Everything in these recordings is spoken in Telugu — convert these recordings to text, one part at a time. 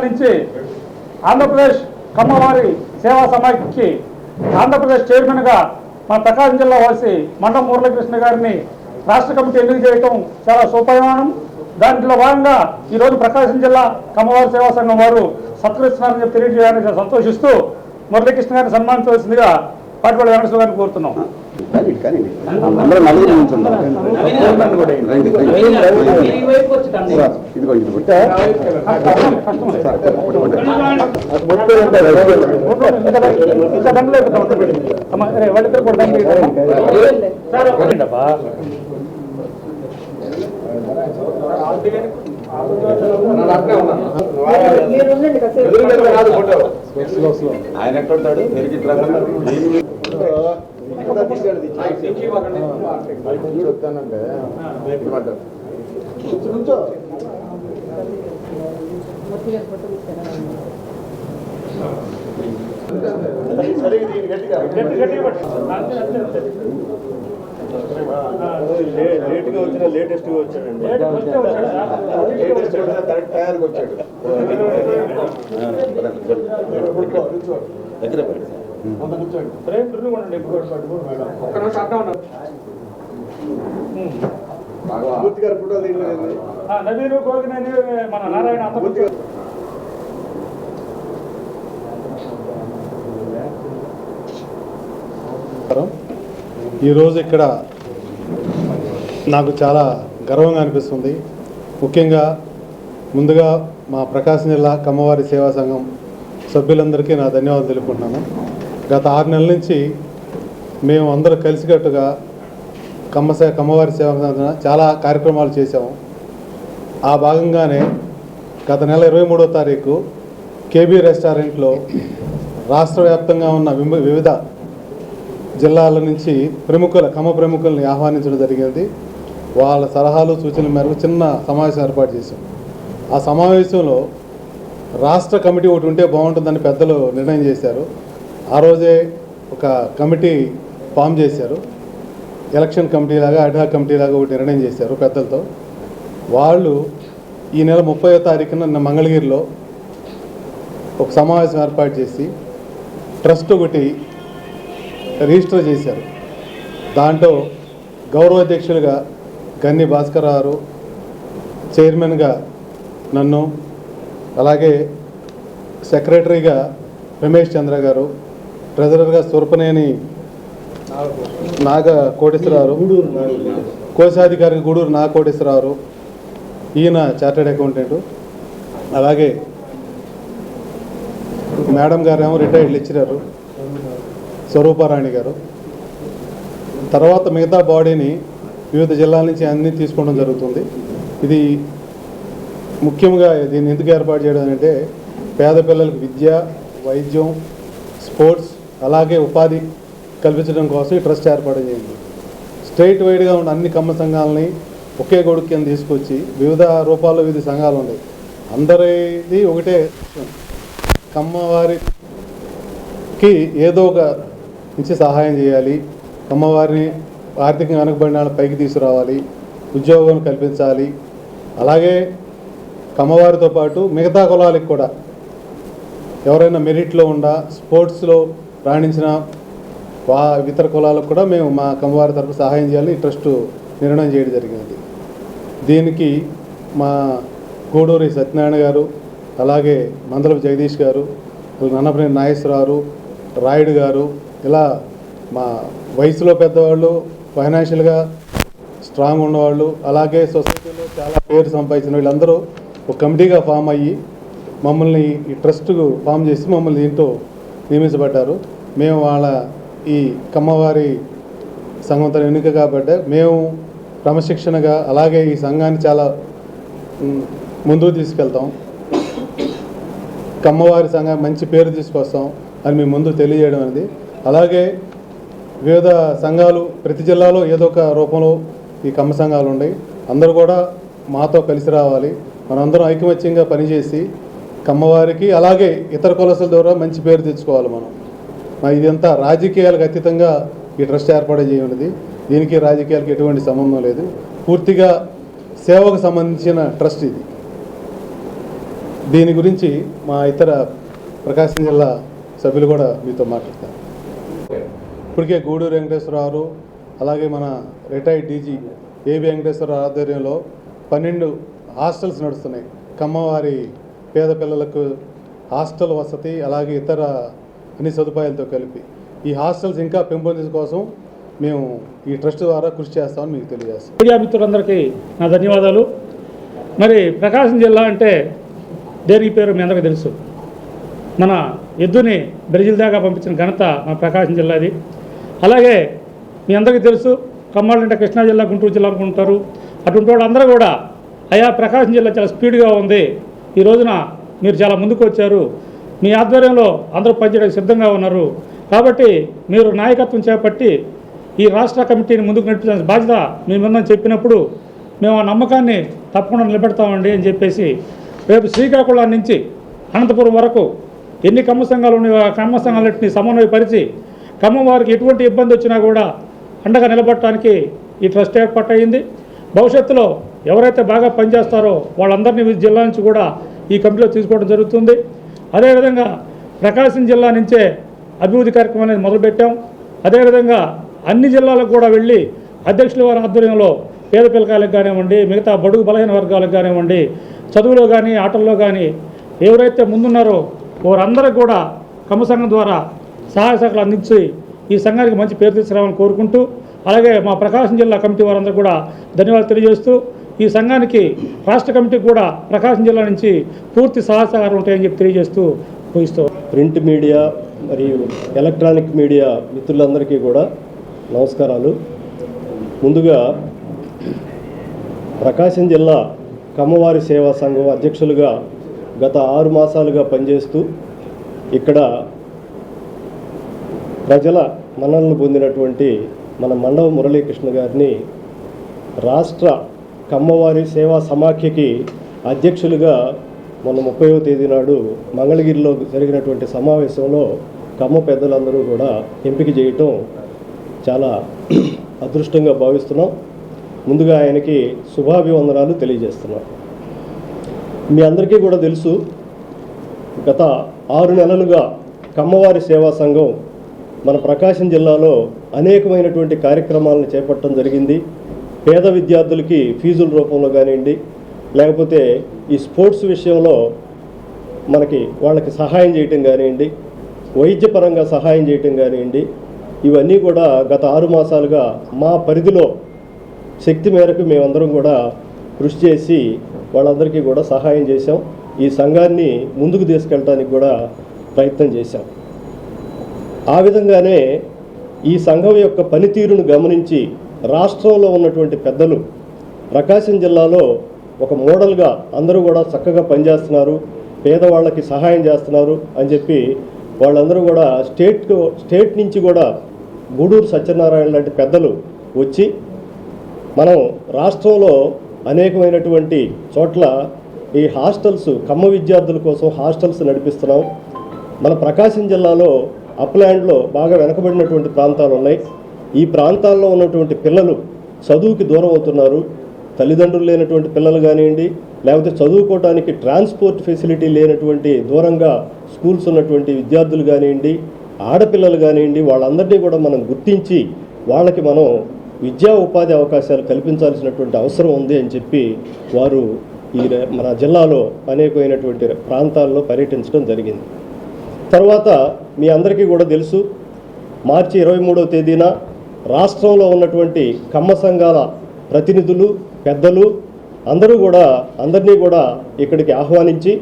నుంచి ఆంధ్రప్రదేశ్ కమ్మవారి సేవా సమాఖ్యకి ఆంధ్రప్రదేశ్ చైర్మన్గా మన ప్రకాశం జిల్లా వాసి మండం మురళీకృష్ణ గారిని రాష్ట్ర కమిటీ ఎన్నిక చేయడం చాలా శుభపరిమాణం. దాంట్లో భాగంగా ఈరోజు ప్రకాశం జిల్లా కమ్మవారి సేవా సంఘం వారు సత్కరిస్తున్నారని చెప్పి తెలియజేయడానికి సంతోషిస్తూ మురళీకృష్ణ గారిని సన్మానించవలసిందిగా పాటిపల్లి వెంకటేశ్వర గారిని కోరుతున్నాం. ఆయన ఎక్కడతాడు చెప్తానంటే లేట్గా వచ్చిన లేటెస్ట్గా వచ్చాడండి. తయారుగా వచ్చాడు. మూర్తి గారు ఫోటో నవీను గోగినేని మన నారాయణ ఈరోజు ఇక్కడ నాకు చాలా గర్వంగా అనిపిస్తుంది. ముఖ్యంగా ముందుగా మా ప్రకాశం జిల్లా కమ్మవారి సేవా సంఘం సభ్యులందరికీ నా ధన్యవాదాలు తెలుపుకుంటున్నాను. గత 6 నెలల నుంచి మేము అందరూ కలిసికట్టుగా కమ్మవారి సేవా సంఘం చాలా కార్యక్రమాలు చేశాము. ఆ భాగంగానే గత నెల 23వ తారీఖు కేబీ రెస్టారెంట్లో రాష్ట్ర వ్యాప్తంగా ఉన్న వివిధ జిల్లాల నుంచి కమ్మ ప్రముఖుల్ని ఆహ్వానించడం జరిగింది. వాళ్ళ సలహాలు సూచనల మేరకు చిన్న సమావేశం ఏర్పాటు చేశాం. ఆ సమావేశంలో రాష్ట్ర కమిటీ ఒకటి ఉంటే బాగుంటుందని పెద్దలు నిర్ణయం చేశారు. ఆ రోజే ఒక కమిటీ ఫామ్ చేశారు. ఎలక్షన్ కమిటీ లాగా అడ్హాక్ కమిటీ లాగా ఒకటి నిర్ణయం చేశారు పెద్దలతో. వాళ్ళు ఈ నెల 30వ తారీఖున మంగళగిరిలో ఒక సమావేశం ఏర్పాటు చేసి ట్రస్ట్ ఒకటి రిజిస్టర్ చేశారు. దాంట్లో గౌరవ అధ్యక్షులుగా గన్ని భాస్కర్ గారు, చైర్మన్గా నన్ను, అలాగే సెక్రటరీగా రమేష్ చంద్ర గారు, ట్రెజరర్గా సురపనేని నాగ కోటేశ్వరరావు, కోశాధికారి గూడూరు నాగ కోటేశ్వరరావు, ఈయన చార్టెడ్ అకౌంటెంటు, అలాగే మేడం గారేమో రిటైర్డ్ లెక్చరరు స్వరూపారాణి గారు. తర్వాత మిగతా బాడీని వివిధ జిల్లాల నుంచి అన్నీ తీసుకోవడం జరుగుతుంది. ఇది ముఖ్యంగా దీన్ని ఎందుకు ఏర్పాటు చేయడం అంటే పేద పిల్లలకు విద్య, వైద్యం, స్పోర్ట్స్, అలాగే ఉపాధి కల్పించడం కోసం ఈ ట్రస్ట్ ఏర్పాటు చేయండి. స్టేట్ వైడ్గా ఉన్న అన్ని కమ్మ సంఘాలని ఒకే గొడుగు కింద తీసుకొచ్చి వివిధ రూపాల్లో వివిధ సంఘాలు ఉన్నాయి. అందరిది ఒకటే, కమ్మవారికి ఏదో ఒక నుంచి సహాయం చేయాలి, కమ్మవారిని ఆర్థికంగా వెనుకబడిన పైకి తీసుకురావాలి, ఉద్యోగం కల్పించాలి. అలాగే కమ్మవారితో పాటు మిగతా కులాలకు కూడా ఎవరైనా మెరిట్లో ఉండ స్పోర్ట్స్లో రాణించిన ఇతర కులాలకు కూడా మేము మా కమ్మవారి తరఫు సహాయం చేయాలని ట్రస్ట్ నిర్ణయం చేయడం జరిగింది. దీనికి మా గూడూరి సత్యనారాయణ గారు, అలాగే మందలపు జగదీష్ గారు, నన్నపనేని నాగేశ్వరరావు, రాయుడు గారు, ఇలా మా వయసులో పెద్దవాళ్ళు, ఫైనాన్షియల్గా స్ట్రాంగ్ ఉన్నవాళ్ళు, అలాగే సొసైటీలో చాలా పేరు సంపాదించిన వీళ్ళందరూ ఒక కమిటీగా ఫామ్ అయ్యి మమ్మల్ని ఈ ట్రస్ట్కు ఫామ్ చేసి మమ్మల్ని దీంట్లో నియమించబడ్డారు. మేము వాళ్ళ ఈ కమ్మవారి సంఘంతో ఎన్నిక కాబట్టి మేము క్రమశిక్షణగా అలాగే ఈ సంఘాన్ని చాలా ముందుకు తీసుకెళ్తాం, కమ్మవారి సంఘం మంచి పేరు తీసుకొస్తాం అని మేము ముందు తెలియజేయడం అనేది. అలాగే వివిధ సంఘాలు ప్రతి జిల్లాలో ఏదో ఒక రూపంలో ఈ కమ్మ సంఘాలు ఉన్నాయి. అందరూ కూడా మాతో కలిసి రావాలి, మనందరం ఐకమత్యంగా పనిచేసి కమ్మవారికి అలాగే ఇతర కులస్తుల ద్వారా మంచి పేరు తెచ్చుకోవాలి. ఇదంతా రాజకీయాలకు అతీతంగా ఈ ట్రస్ట్ ఏర్పాటు చేయనున్నది. దీనికి రాజకీయాలకు ఎటువంటి సంబంధం లేదు, పూర్తిగా సేవకు సంబంధించిన ట్రస్ట్ ఇది. దీని గురించి మా ఇతర ప్రకాశం జిల్లా సభ్యులు కూడా మీతో మాట్లాడతారు. ఇప్పటికే గూడూరు వెంకటేశ్వరరావు అలాగే మన రిటైర్డ్ డీజీ ఏబి వెంకటేశ్వరరావు ఆధ్వర్యంలో 12 హాస్టల్స్ నడుస్తున్నాయి. కమ్మవారి పేద పిల్లలకు హాస్టల్ వసతి అలాగే ఇతర అన్ని సదుపాయాలతో కలిపి ఈ హాస్టల్స్ ఇంకా పెంపొందించడం కోసం మేము ఈ ట్రస్ట్ ద్వారా కృషి చేస్తామని మీకు తెలియజేస్తాం. మీడియా మిత్రులందరికీ నా ధన్యవాదాలు. మరి ప్రకాశం జిల్లా అంటే దేనికి పేరు మీ అందరికీ తెలుసు. మన ఎద్దుని బ్రెజిల్ దాకా పంపించిన ఘనత మన ప్రకాశం జిల్లాది. అలాగే మీ అందరికీ తెలుసు కమ్మాళ్ళు అంటే కృష్ణా జిల్లా, గుంటూరు జిల్లా అనుకుంటారు. అటువంటి వాళ్ళు అందరూ కూడా అయా ప్రకాశం జిల్లా చాలా స్పీడ్గా ఉంది, ఈ రోజున మీరు చాలా ముందుకు వచ్చారు, మీ ఆధ్వర్యంలో అందరూ పనిచేయడానికి సిద్ధంగా ఉన్నారు, కాబట్టి మీరు నాయకత్వం చేపట్టి ఈ రాష్ట్ర కమిటీని ముందుకు నడిపించాల్సిన బాధ్యత మేముందని చెప్పినప్పుడు మేము ఆ నమ్మకాన్ని తప్పకుండా నిలబెడతామండి అని చెప్పేసి రేపు శ్రీకాకుళం నుంచి అనంతపురం వరకు ఎన్ని కమ్మ సంఘాలు ఉన్నాయో ఆ కమ్మ సంఘాలన్నింటినీ సమన్వయపరిచి ఖమ్మం వారికి ఎటువంటి ఇబ్బంది వచ్చినా కూడా అండగా నిలబడటానికి ఈ ట్రస్ట్ ఏర్పాటు అయ్యింది. భవిష్యత్తులో ఎవరైతే బాగా పనిచేస్తారో వాళ్ళందరినీ జిల్లా నుంచి కూడా ఈ కమిటీలో తీసుకోవడం జరుగుతుంది. అదేవిధంగా ప్రకాశం జిల్లా నుంచే అభివృద్ధి కార్యక్రమం అనేది మొదలుపెట్టాం. అదేవిధంగా అన్ని జిల్లాలకు కూడా వెళ్ళి అధ్యక్షుల వారి ఆధ్వర్యంలో పేద పిల్లకాయలకు కానివ్వండి, మిగతా బడుగు బలహీన వర్గాలకు కానివ్వండి, చదువులో కానీ ఆటల్లో కానీ ఎవరైతే ముందున్నారో వారందరికీ కూడా కమ్మ సంఘం ద్వారా సహాయ సహకారాలు అందించి ఈ సంఘానికి మంచి పేరు తీసుకురావాలని కోరుకుంటూ, అలాగే మా ప్రకాశం జిల్లా కమిటీ వారందరూ కూడా ధన్యవాదాలు తెలియజేస్తూ ఈ సంఘానికి రాష్ట్ర కమిటీకి కూడా ప్రకాశం జిల్లా నుంచి పూర్తి సహాయ సహకారం ఉంటాయని చెప్పి తెలియజేస్తూ ముగిస్తూ. ప్రింట్ మీడియా మరియు ఎలక్ట్రానిక్ మీడియా మిత్రులందరికీ కూడా నమస్కారాలు. ముందుగా ప్రకాశం జిల్లా కమ్మవారి సేవా సంఘం అధ్యక్షులుగా గత 6 మాసాలుగా పనిచేస్తూ ఇక్కడ ప్రజల మన్ననలు పొందినటువంటి మన మండవ మురళీకృష్ణ గారిని రాష్ట్ర కమ్మవారి సేవా సమాఖ్యకి అధ్యక్షులుగా మొన్న 30వ తేదీ నాడు మంగళగిరిలో జరిగినటువంటి సమావేశంలో కమ్మ పెద్దలందరూ కూడా ఎంపిక చేయటం చాలా అదృష్టంగా భావిస్తున్నాం. ముందుగా ఆయనకి శుభాభివందనాలు తెలియజేస్తున్నాం. మీ అందరికీ కూడా తెలుసు, గత 6 నెలలుగా కమ్మవారి సేవా సంఘం మన ప్రకాశం జిల్లాలో అనేకమైనటువంటి కార్యక్రమాలను చేపట్టడం జరిగింది. పేద విద్యార్థులకి ఫీజుల రూపంలో కానివ్వండి, లేకపోతే ఈ స్పోర్ట్స్ విషయంలో మనకి వాళ్ళకి సహాయం చేయటం కానివ్వండి, వైద్యపరంగా సహాయం చేయటం కానివ్వండి, ఇవన్నీ కూడా గత 6 మాసాలుగా మా పరిధిలో శక్తి మేరకు మేమందరం కూడా కృషి చేసి వాళ్ళందరికీ కూడా సహాయం చేశాం. ఈ సంఘాన్ని ముందుకు తీసుకెళ్ళడానికి కూడా ప్రయత్నం చేశాం. ఆ విధంగానే ఈ సంఘం యొక్క పనితీరును గమనించి రాష్ట్రంలో ఉన్నటువంటి పెద్దలు ప్రకాశం జిల్లాలో ఒక మోడల్గా అందరూ కూడా చక్కగా పనిచేస్తున్నారు, పేదవాళ్ళకి సహాయం చేస్తున్నారు అని చెప్పి వాళ్ళందరూ కూడా స్టేట్ నుంచి కూడా గూడూరు సత్యనారాయణ లాంటి పెద్దలు వచ్చి మనం రాష్ట్రంలో అనేకమైనటువంటి చోట్ల ఈ హాస్టల్స్ కమ్మ విద్యార్థుల కోసం హాస్టల్స్ నడిపిస్తున్నాం. మన ప్రకాశం జిల్లాలో అప్లాండ్లో బాగా వెనకబడినటువంటి ప్రాంతాలు ఉన్నాయి. ఈ ప్రాంతాల్లో ఉన్నటువంటి పిల్లలు చదువుకి దూరం అవుతున్నారు. తల్లిదండ్రులు లేనటువంటి పిల్లలు కానివ్వండి, లేకపోతే చదువుకోవడానికి ట్రాన్స్పోర్ట్ ఫెసిలిటీ లేనటువంటి దూరంగా స్కూల్స్ ఉన్నటువంటి విద్యార్థులు కానివ్వండి, ఆడపిల్లలు కానివ్వండి, వాళ్ళందరినీ కూడా మనం గుర్తించి వాళ్ళకి మనం విద్యా ఉపాధి అవకాశాలు కల్పించాల్సినటువంటి అవసరం ఉంది అని చెప్పి వారు మన జిల్లాలో అనేకమైనటువంటి ప్రాంతాల్లో పర్యటించడం జరిగింది. తర్వాత మీ అందరికీ కూడా తెలుసు, మార్చి 23వ తేదీన రాష్ట్రంలో ఉన్నటువంటి కమ్మ సంఘాల ప్రతినిధులు, పెద్దలు అందరినీ కూడా ఇక్కడికి ఆహ్వానించి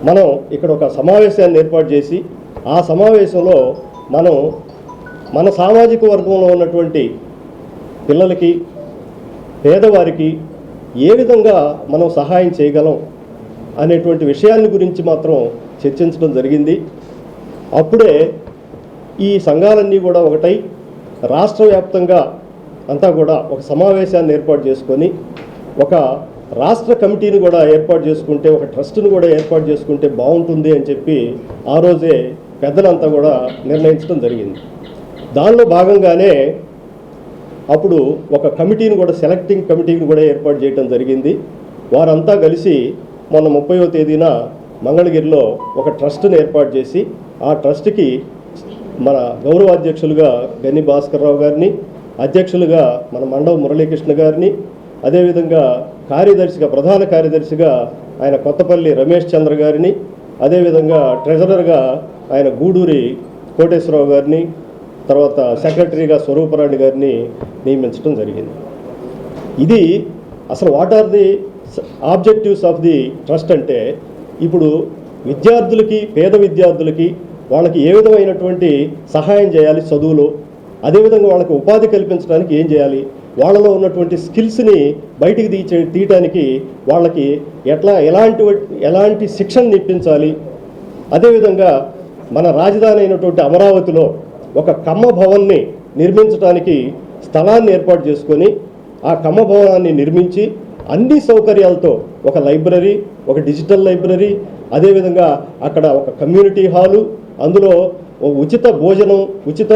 మనం ఇక్కడ ఒక సమావేశాన్ని ఏర్పాటు చేసి ఆ సమావేశంలో మనం మన సామాజిక వర్గంలో ఉన్నటువంటి పిల్లలకి, పేదవారికి ఏ విధంగా మనం సహాయం చేయగలం అనేటువంటి విషయాన్ని గురించి మాత్రం చర్చించడం జరిగింది. అప్పుడే ఈ సంఘాలన్నీ కూడా ఒకటై రాష్ట్ర వ్యాప్తంగా అంతా కూడా ఒక సమావేశాన్ని ఏర్పాటు చేసుకొని ఒక రాష్ట్ర కమిటీని కూడా ఏర్పాటు చేసుకుంటే, ఒక ట్రస్ట్ను కూడా ఏర్పాటు చేసుకుంటే బాగుంటుంది అని చెప్పి ఆ రోజే పెద్దలంతా కూడా నిర్ణయించడం జరిగింది. దానిలో భాగంగానే అప్పుడు ఒక కమిటీని కూడా సెలెక్టింగ్ కమిటీని కూడా ఏర్పాటు చేయడం జరిగింది. వారంతా కలిసి మొన్న 30వ తేదీన మంగళగిరిలో ఒక ట్రస్ట్ని ఏర్పాటు చేసి ఆ ట్రస్ట్కి మన గౌరవాధ్యక్షులుగా గని భాస్కర్రావు గారిని, అధ్యక్షులుగా మన మండవ మురళీకృష్ణ గారిని, అదేవిధంగా కార్యదర్శిగా ప్రధాన కార్యదర్శిగా ఆయన కొత్తపల్లి రమేష్ చంద్ర గారిని, అదేవిధంగా ట్రెజరర్గా ఆయన గూడూరి కోటేశ్వరరావు గారిని, తర్వాత సెక్రటరీగా స్వరూపరాణి గారిని నియమించడం జరిగింది. ఇది అసలు what are the objectives of the trust అంటే, ఇప్పుడు విద్యార్థులకి, పేద విద్యార్థులకి వాళ్ళకి ఏ విధమైనటువంటి సహాయం చేయాలి చదువులో, అదేవిధంగా వాళ్ళకి ఉపాధి కల్పించడానికి ఏం చేయాలి, వాళ్ళలో ఉన్నటువంటి స్కిల్స్ని బయటికి తీయటానికి వాళ్ళకి ఎలాంటి శిక్షణ ఇప్పించాలి, అదేవిధంగా మన రాజధాని అయినటువంటి అమరావతిలో ఒక కమ్మ భవన్ని నిర్మించడానికి స్థలాన్ని ఏర్పాటు చేసుకొని ఆ కమ్మ భవనాన్ని నిర్మించి అన్ని సౌకర్యాలతో ఒక లైబ్రరీ, ఒక డిజిటల్ లైబ్రరీ, అదేవిధంగా అక్కడ ఒక కమ్యూనిటీ హాలు, అందులో ఉచిత భోజనం, ఉచిత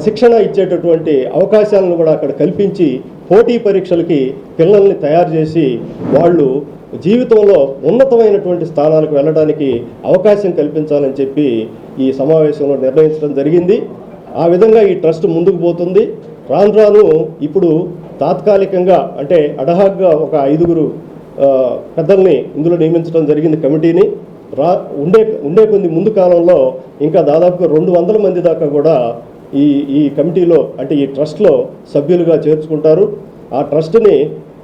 శిక్షణ ఇచ్చేటటువంటి అవకాశాలను కూడా అక్కడ కల్పించి పోటీ పరీక్షలకి పిల్లల్ని తయారు చేసి వాళ్ళు జీవితంలో ఉన్నతమైనటువంటి స్థానాలకు వెళ్ళడానికి అవకాశం కల్పించాలని చెప్పి ఈ సమావేశంలో నిర్ణయించడం జరిగింది. ఆ విధంగా ఈ ట్రస్ట్ ముందుకు పోతుంది. రాను రాను ఇప్పుడు తాత్కాలికంగా అంటే అడహాగ్గా ఒక 5గురు పెద్దల్ని ఇందులో నియమించడం జరిగింది కమిటీని. ఉండే కొన్ని ముందు కాలంలో ఇంకా దాదాపుగా 200 మంది దాకా కూడా ఈ కమిటీలో అంటే ఈ ట్రస్ట్లో సభ్యులుగా చేర్చుకుంటారు. ఆ ట్రస్ట్ని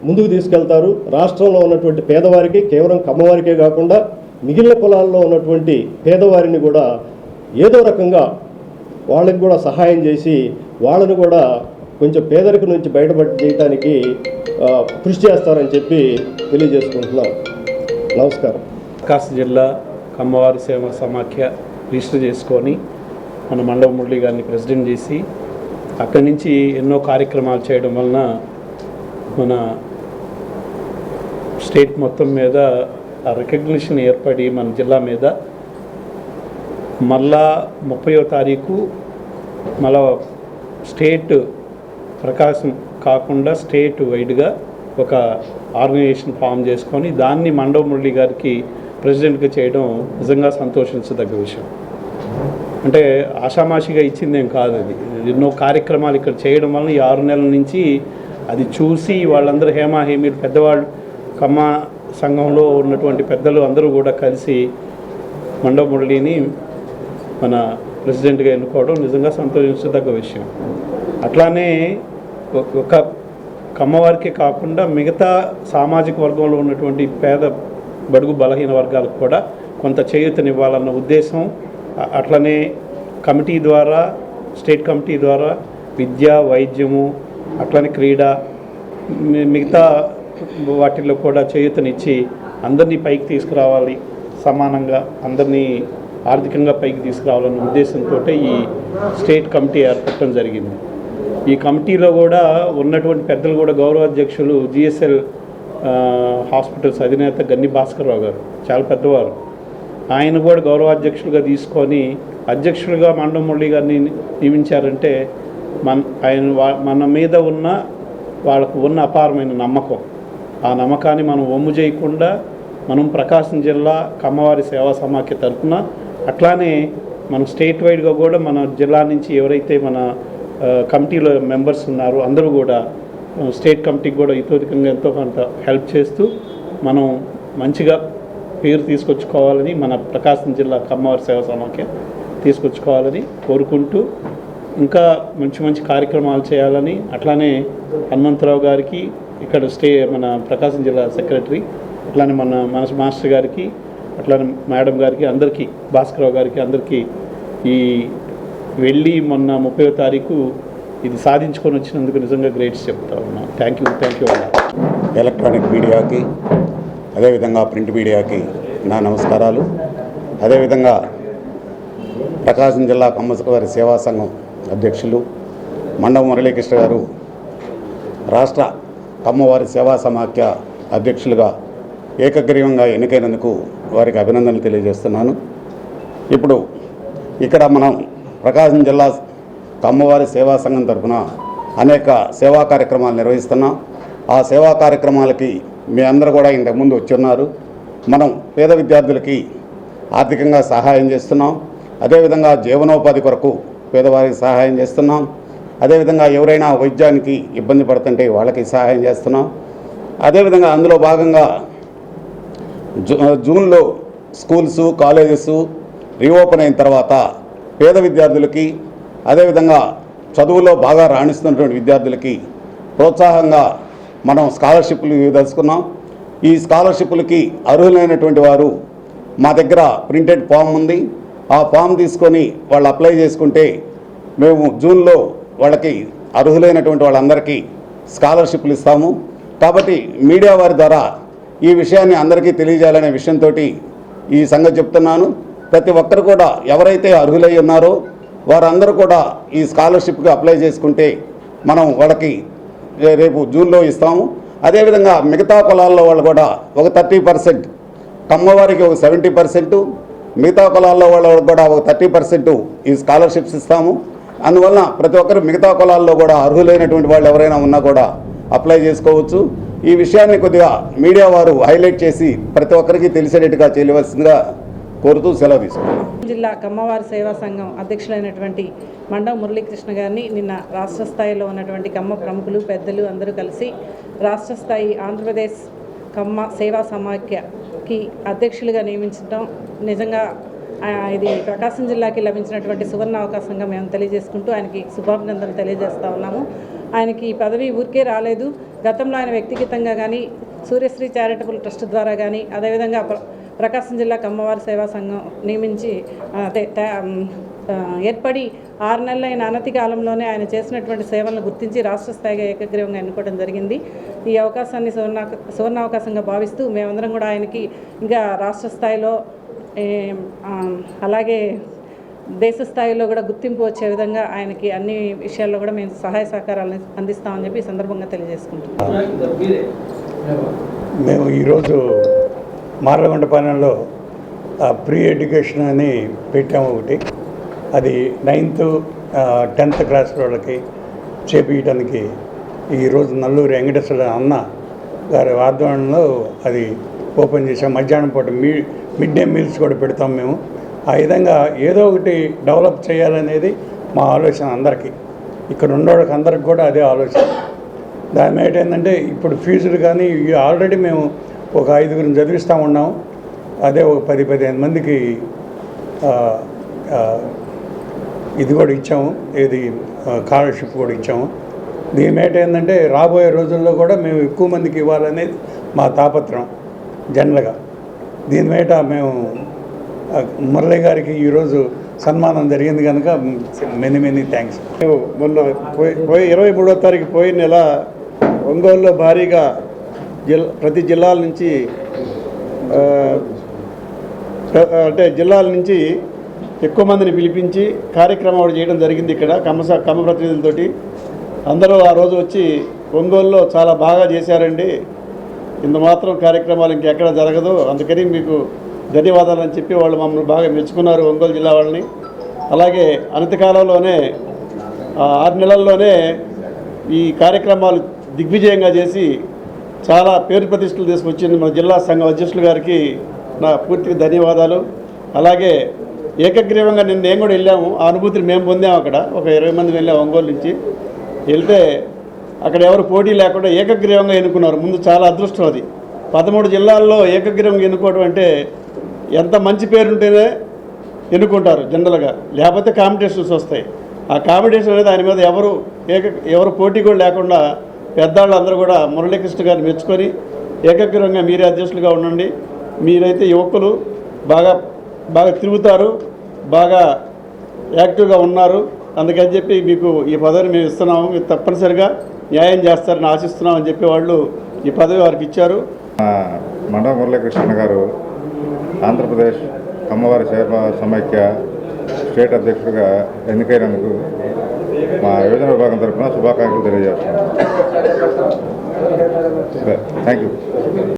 ముందుకు తీసుకెళ్తారు. రాష్ట్రంలో ఉన్నటువంటి పేదవారికి, కేవలం కమ్మవారికే కాకుండా మిగిలిన కులాల్లో ఉన్నటువంటి పేదవారిని కూడా ఏదో రకంగా వాళ్ళకి కూడా సహాయం చేసి వాళ్ళని కూడా కొంచెం పేదరికం నుంచి చేయడానికి కృషి చేస్తారని చెప్పి తెలియజేసుకుంటున్నాం. నమస్కారం. ప్రకాశం జిల్లా కమ్మవారి సేవా సమాఖ్య రిజిస్టర్ చేసుకొని మన మండవ మురళి గారిని ప్రెసిడెంట్ చేసి అక్కడి నుంచి ఎన్నో కార్యక్రమాలు చేయడం వలన మన స్టేట్ మొత్తం మీద ఆ రికగ్నిషన్ ఏర్పడి మన జిల్లా మీద మళ్ళా 30వ తారీఖు మళ్ళా స్టేట్ ప్రకాశం కాకుండా స్టేట్ వైడ్గా ఒక ఆర్గనైజేషన్ ఫామ్ చేసుకొని దాన్ని మండవ మురళి గారికి ప్రెసిడెంట్గా చేయడం నిజంగా సంతోషించదగ్గ విషయం. అంటే ఆషామాషిగా ఇచ్చిందేం కాదు, అది ఎన్నో కార్యక్రమాలు ఇక్కడ చేయడం వలన ఈ 6 నెలల నుంచి అది చూసి వాళ్ళందరూ హేమాహేమీలు పెద్దవాళ్ళు కమ్మ సంఘంలో ఉన్నటువంటి పెద్దలు అందరూ కూడా కలిసి మండవ మురళిని మన ప్రెసిడెంట్గా ఎన్నుకోవడం నిజంగా సంతోషించదగ్గ విషయం. అట్లానే ఒక కమ్మవారికే కాకుండా మిగతా సామాజిక వర్గంలో ఉన్నటువంటి పేద బడుగు బలహీన వర్గాలకు కూడా కొంత చేయూతనివ్వాలన్న ఉద్దేశం. అట్లనే కమిటీ ద్వారా, స్టేట్ కమిటీ ద్వారా విద్య, వైద్యము, అట్లనే క్రీడ, మిగతా వాటిల్లో కూడా చేయూతనిచ్చి అందరినీ పైకి తీసుకురావాలి, సమానంగా అందరినీ ఆర్థికంగా పైకి తీసుకురావాలన్న ఉద్దేశంతో ఈ స్టేట్ కమిటీ ఏర్పడటం జరిగింది. ఈ కమిటీలో కూడా ఉన్నటువంటి పెద్దలు కూడా గౌరవాధ్యక్షులు జిఎస్ఎల్ హాస్పిటల్స్ అధినేత గన్ని భాస్కర్రావు గారు చాలా పెద్దవారు. ఆయన కూడా గౌరవాధ్యక్షులుగా తీసుకొని అధ్యక్షులుగా మండవ మురళి గారిని నియమించారంటే మన మీద ఉన్న వాళ్ళకు ఉన్న అపారమైన నమ్మకం. ఆ నమ్మకాన్ని మనం వమ్ము చేయకుండా మనం ప్రకాశం జిల్లా కమ్మవారి సేవా సమాఖ్య తరఫున అట్లానే మనం స్టేట్ వైడ్గా కూడా మన జిల్లా నుంచి ఎవరైతే మన కమిటీలో మెంబర్స్ ఉన్నారో అందరూ కూడా స్టేట్ కమిటీకి కూడా ఇతోధికంగా ఎంతో కొంత హెల్ప్ చేస్తూ మనం మంచిగా పేరు తీసుకొచ్చుకోవాలని, మన ప్రకాశం జిల్లా కమ్మవారి సేవా సమాఖ్య తీసుకొచ్చుకోవాలని కోరుకుంటూ ఇంకా మంచి మంచి కార్యక్రమాలు చేయాలని, అట్లానే హనుమంతరావు గారికి ఇక్కడ మన ప్రకాశం జిల్లా సెక్రటరీ, అట్లానే మన మాస్టర్ గారికి, అట్లానే మేడం గారికి, అందరికీ భాస్కరరావు గారికి అందరికీ ఈ వెళ్ళి మొన్న 30వ తారీఖు ఇది సాధించుకొని వచ్చినందుకు నిజంగా గ్రేట్స్ చెప్తా ఉన్నాం. థ్యాంక్ యూ అన్న. ఎలక్ట్రానిక్ మీడియాకి, అదేవిధంగా ప్రింట్ మీడియాకి నా నమస్కారాలు. అదేవిధంగా ప్రకాశం జిల్లా కమ్మవారి సేవా సంఘం అధ్యక్షులు మండవ మురళీకృష్ణ గారు రాష్ట్ర కమ్మవారి సేవా సమాఖ్య అధ్యక్షులుగా ఏకగ్రీవంగా ఎన్నికైనందుకు వారికి అభినందనలు తెలియజేస్తున్నాను. ఇప్పుడు ఇక్కడ మనం ప్రకాశం జిల్లా కమ్మవారి సేవా సంఘం తరఫున అనేక సేవా కార్యక్రమాలు నిర్వహిస్తున్నాం. ఆ సేవా కార్యక్రమాలకి మీ అందరూ కూడా ఇంతకుముందు వచ్చున్నారు. మనం పేద విద్యార్థులకి ఆర్థికంగా సహాయం చేస్తున్నాం. అదేవిధంగా జీవనోపాధి కొరకు పేదవారికి సహాయం చేస్తున్నాం. అదేవిధంగా ఎవరైనా వైద్యానికి ఇబ్బంది పడుతుంటే వాళ్ళకి సహాయం చేస్తున్నాం. అదేవిధంగా అందులో భాగంగా జూన్లో స్కూల్స్ కాలేజెస్ రీఓపెన్ అయిన తర్వాత పేద విద్యార్థులకి అదేవిధంగా చదువులో బాగా రాణిస్తున్నటువంటి విద్యార్థులకి ప్రోత్సాహంగా మనం స్కాలర్షిప్లు తెలుసుకున్నాం. ఈ స్కాలర్షిప్లకి అర్హులైనటువంటి వారు మా దగ్గర ప్రింటెడ్ ఫామ్ ఉంది. ఆ ఫామ్ తీసుకొని వాళ్ళు అప్లై చేసుకుంటే మేము జూన్లో వాళ్ళకి అర్హులైనటువంటి వాళ్ళందరికీ స్కాలర్షిప్లు ఇస్తాము. కాబట్టి మీడియా వారి ద్వారా ఈ విషయాన్ని అందరికీ తెలియజేయాలనే విషయంతో ఈ సంగతి చెప్తున్నాను. ప్రతి ఒక్కరు కూడా ఎవరైతే అర్హులై ఉన్నారో వారందరూ కూడా ఈ స్కాలర్షిప్కి అప్లై చేసుకుంటే మనం వాళ్ళకి రేపు జూన్లో ఇస్తాము. అదేవిధంగా మిగతా కులాల్లో వాళ్ళు కూడా ఒక 30%, కమ్మవారికి ఒక 70%, మిగతా కులాల్లో వాళ్ళకి కూడా ఒక 30% ఈ స్కాలర్షిప్స్ ఇస్తాము. అందువలన ప్రతి ఒక్కరు మిగతా కులాల్లో కూడా అర్హులైనటువంటి వాళ్ళు ఎవరైనా ఉన్నా కూడా అప్లై చేసుకోవచ్చు. ఈ విషయాన్ని కొద్దిగా మీడియా వారు హైలైట్ చేసి ప్రతి ఒక్కరికి తెలిసేటట్టుగా చేయవలసిందిగా కోరుతూ సెలవు తీసుకున్నాను. జిల్లా కమ్మవారి సేవా సంఘం అధ్యక్షులైనటువంటి మండవ మురళీకృష్ణ గారిని నిన్న రాష్ట్ర స్థాయిలో ఉన్నటువంటి కమ్మ ప్రముఖులు పెద్దలు అందరూ కలిసి రాష్ట్ర స్థాయి ఆంధ్రప్రదేశ్ కమ్మ సేవా సమాఖ్యకి అధ్యక్షులుగా నియమించడం నిజంగా ఇది ప్రకాశం జిల్లాకి లభించినటువంటి సువర్ణ అవకాశంగా మేము తెలియజేసుకుంటూ ఆయనకి శుభాభినందనలు తెలియజేస్తూ ఉన్నాము. ఆయనకి ఈ పదవి ఊరికే రాలేదు. గతంలో ఆయన వ్యక్తిగతంగా కానీ సూర్యశ్రీ చారిటబుల్ ట్రస్ట్ ద్వారా కానీ అదేవిధంగా ప్రకాశం జిల్లా కమ్మవారి సేవా సంఘం నియమించి ఏర్పడి 6 నెలలైన అనతి కాలంలోనే ఆయన చేసినటువంటి సేవలను గుర్తించి రాష్ట్ర స్థాయిగా ఏకగ్రీవంగా ఎన్నుకోవడం జరిగింది. ఈ అవకాశాన్ని సువర్ణ అవకాశంగా భావిస్తూ మేమందరం కూడా ఆయనకి ఇంకా రాష్ట్ర స్థాయిలో అలాగే దేశ స్థాయిలో కూడా గుర్తింపు వచ్చే విధంగా ఆయనకి అన్ని విషయాల్లో కూడా మేము సహాయ సహకారాలను అందిస్తామని చెప్పి ఈ సందర్భంగా తెలియజేసుకుంటున్నాం. మేము ఈరోజు మార్లగొండపాలెంలో ప్రీ ఎడ్యుకేషన్ అని పెట్టాము ఒకటి. అది 9th 10th క్లాస్ వాళ్ళకి చేపించడానికి ఈరోజు నల్లూరు వెంకటేశ్వర అన్న గారి ఆధ్వర్యంలో అది ఓపెన్ చేసాం. మధ్యాహ్నం పూట మిడ్ డే మీల్స్ కూడా పెడతాం మేము. ఆ విధంగా ఏదో ఒకటి డెవలప్ చేయాలనేది మా ఆలోచన అందరికీ. ఇక్కడ ఉన్నోళ్ళకి అందరికి కూడా అదే ఆలోచన. దాని మీద ఏంటంటే ఇప్పుడు ఫీజులు కానీ ఆల్రెడీ మేము ఒక 5గురిని చదివిస్తూ ఉన్నాము. అదే ఒక 10-15 మందికి ఇది కూడా ఇచ్చాము, ఇది స్కాలర్షిప్ కూడా ఇచ్చాము. దీని మీద ఏంటంటే రాబోయే రోజుల్లో కూడా మేము ఎక్కువ మందికి ఇవ్వాలనేది మా తాపత్రం జనరల్గా. దీని మీద మేము మురళి గారికి ఈరోజు సన్మానం జరిగింది కనుక మెనీ థ్యాంక్స్. మేము మొన్న 23వ తారీఖు పోయిన నెల ఒంగోలులో భారీగా ప్రతి జిల్లాల నుంచి జిల్లాల నుంచి ఎక్కువ మందిని పిలిపించి కార్యక్రమం చేయడం జరిగింది. ఇక్కడ కమ్మ ప్రతినిధులతోటి అందరూ ఆ రోజు వచ్చి ఒంగోలులో చాలా బాగా చేశారండి, ఇంత మాత్రం కార్యక్రమాలు ఇంకెక్కడ జరగదు, అందుకని మీకు ధన్యవాదాలు అని చెప్పి వాళ్ళు మమ్మల్ని బాగా మెచ్చుకున్నారు, ఒంగోలు జిల్లా వాళ్ళని. అలాగే అనతి కాలంలోనే 6 నెలల్లోనే ఈ కార్యక్రమాలు దిగ్విజయంగా చేసి చాలా పేరు ప్రతిష్టలు తీసుకొచ్చింది మన జిల్లా సంఘం అధ్యక్షులు గారికి నా పూర్తిగా ధన్యవాదాలు. అలాగే ఏకగ్రీవంగా నేను కూడా వెళ్ళాము, ఆ అనుభూతిని మేము పొందాము. అక్కడ ఒక 20 మంది వెళ్ళాము ఒంగోలు నుంచి. వెళ్తే అక్కడ ఎవరు పోటీ లేకుండా ఏకగ్రీవంగా ఎన్నుకున్నారు. ముందు చాలా అదృష్టం అది. 13 జిల్లాల్లో ఏకగ్రీవంగా ఎన్నుకోవడం అంటే ఎంత మంచి పేరుంటేనే ఎన్నుకుంటారు జనరల్గా, లేకపోతే కాంపిటీషన్స్ వస్తాయి. ఆ కాంపిటీషన్ అనేది ఆయన మీద ఎవరు పోటీ కూడా లేకుండా పెద్దవాళ్ళు అందరూ కూడా మురళీకృష్ణ గారిని మెచ్చుకొని ఏకగ్రీవంగా మీరే అధ్యక్షులుగా ఉండండి, మీరైతే యువకులు బాగా తిరుగుతారు, బాగా యాక్టివ్గా ఉన్నారు, అందుకని చెప్పి మీకు ఈ పదవిని మేము ఇస్తున్నాము, మీరు తప్పనిసరిగా న్యాయం చేస్తారని ఆశిస్తున్నామని చెప్పి వాళ్ళు ఈ పదవి వారికి ఇచ్చారు. మండవ మురళీకృష్ణ గారు ఆంధ్రప్రదేశ్ కమ్మవారి సేవా సమైక్య స్టేట్ అధ్యక్షుడిగా ఎన్నికైనందుకు మా యువజన విభాగం తరఫున శుభాకాంక్షలు తెలియజేస్తున్నాను. Thank you.